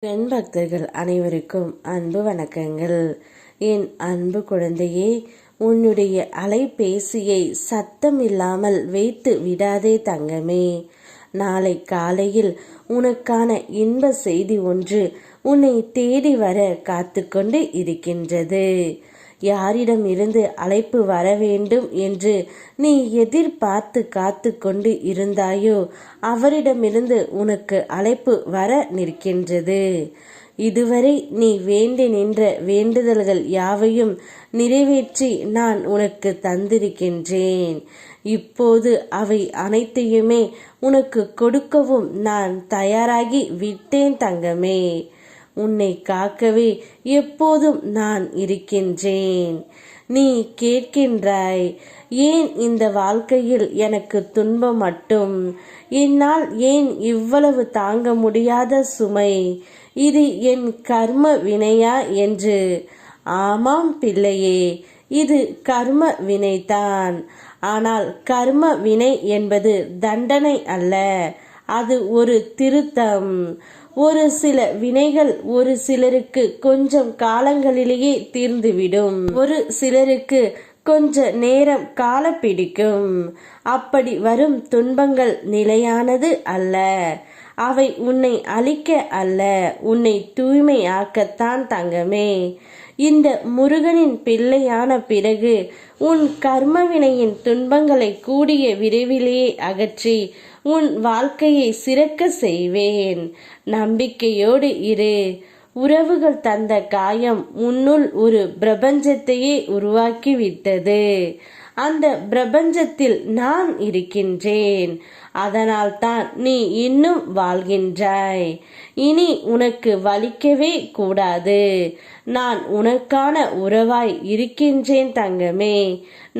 பெண் பக்தர்கள் அனைவருக்கும் அன்பு வணக்கங்கள். என் அன்பு குழந்தையே, உன்னுடைய அலைபேசியை சத்தம் இல்லாமல் வைத்து விடாதே தங்கமே. நாளை காலையில் உனக்கான இன்ப செய்தி ஒன்று உன்னை தேடி வர காத்து கொண்டு இருக்கின்றது. யாரிடம் இருந்து அழைப்பு வர வேண்டும் என்று நீ எதிர்பார்த்து காத்து கொண்டு இருந்தாயோ அவரிடமிருந்து உனக்கு அழைப்பு வர நிற்கின்றது. இதுவரை நீ வேண்டி நின்ற வேண்டுதல்கள் யாவையும் நிறைவேற்றி நான் உனக்கு தந்திருக்கின்றேன். இப்போது அவை அனைத்தையுமே உனக்கு கொடுக்கவும் நான் தயாராகி விட்டேன் தங்கமே. உன்னை காக்கவே எப்போதும் நான் இருக்கின்றேன். நீ கேட்கின்றாய், ஏன் இந்த வாழ்க்கையில் எனக்கு துன்பம் மட்டும்? என்னால் ஏன் இவ்வளவு தாங்க முடியாத சுமை? இது என் கர்ம வினையா என்று. ஆமாம் பிள்ளையே, இது கர்ம வினைதான். ஆனால் கர்ம வினை என்பது தண்டனை அல்ல, அது ஒரு திருத்தம். ஒரு சில வினைகள் ஒரு சிலருக்கு கொஞ்சம் காலங்களிலேயே தீர்ந்துவிடும், ஒரு சிலருக்கு கொஞ்ச நேரம் கால பிடிக்கும். அப்படி வரும் துன்பங்கள் நிலையானது அல்ல. அவை உன்னை அழிக்க அல்ல, உன்னை தூய்மையாக்கத்தான் தங்கமே. இந்த முருகனின் பிள்ளையான பிறகு உன் கர்மவினையின் துன்பங்களை கூடிய விரைவிலேயே அகற்றி உன் வாழ்க்கையை சிறக்க செய்வேன். நம்பிக்கையோடு இரு. உறவுகள் தந்த காயம் உன்னுள் ஒரு பிரபஞ்சத்தையே உருவாக்கிவிட்டது. அந்த பிரபஞ்சத்தில் நான் இருக்கின்றேன். அதனால் தான் நீ இன்னும் வாழ்கின்றாய். இனி உனக்கு வலிக்கவே கூடாது. நான் உனக்கான உறவாய் இருக்கின்றேன் தங்கமே.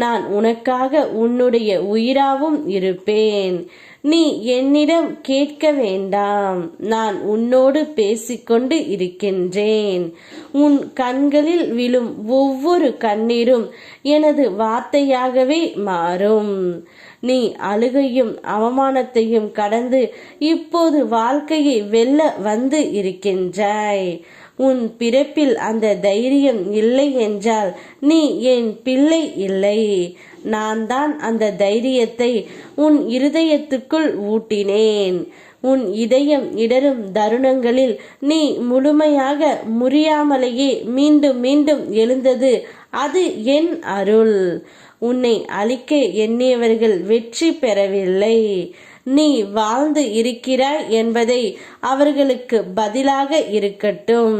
நான் உனக்காக உன்னுடைய உயிராவும் இருப்பேன். நீ என்னிடம் கேட்க வேண்டாம், நான் உன்னோடு பேசிக்கொண்டு இருக்கின்றேன். உன் கண்களில் விழும் ஒவ்வொரு கண்ணீரும் எனது வார்த்தையாகவே மாறும். நீ அழுகையும் அவமானத்தையும் கடந்து இப்போது வாழ்க்கையை வெல்ல வந்து இருக்கின்றாய். உன் பிறப்பில் அந்த தைரியம் இல்லை என்றால் நீ என் பிள்ளை இல்லை. நான் தான் அந்த தைரியத்தை உன் இருதயத்துக்குள் ஊட்டினேன். உன் இதயம் இடரும் தருணங்களில் நீ முழுமையாக முறியாமலேயே மீண்டும் மீண்டும் எழுந்தது அது என் அருள். உன்னை அழிக்க எண்ணியவர்கள் வெற்றி பெறவில்லை. நீ வாழ்ந்து இருக்கிறாய் என்பதை அவர்களுக்கு பதிலாக இருக்கட்டும்.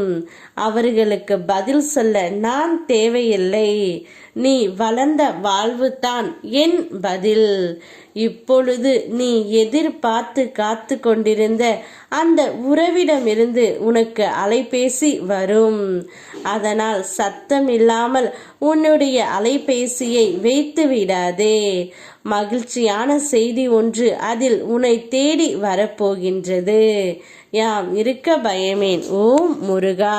அவர்களுக்கு பதில் சொல்ல நான் தேவையில்லை. நீ வளர்ந்த வாழ்வு தான் என் பதில். இப்பொழுது நீ எதிர்பார்த்து காத்து கொண்டிருந்த அந்த உறவிடமிருந்து உனக்கு அலைபேசி வரும். அதனால் சத்தம் இல்லாமல் உன்னுடைய அலைபேசியை வைத்து விடாதே. மகிழ்ச்சியான செய்தி ஒன்று அதில் உன்னை தேடி வரப்போகின்றது. யாம் இருக்க பயமேன். ஓம் முருகா.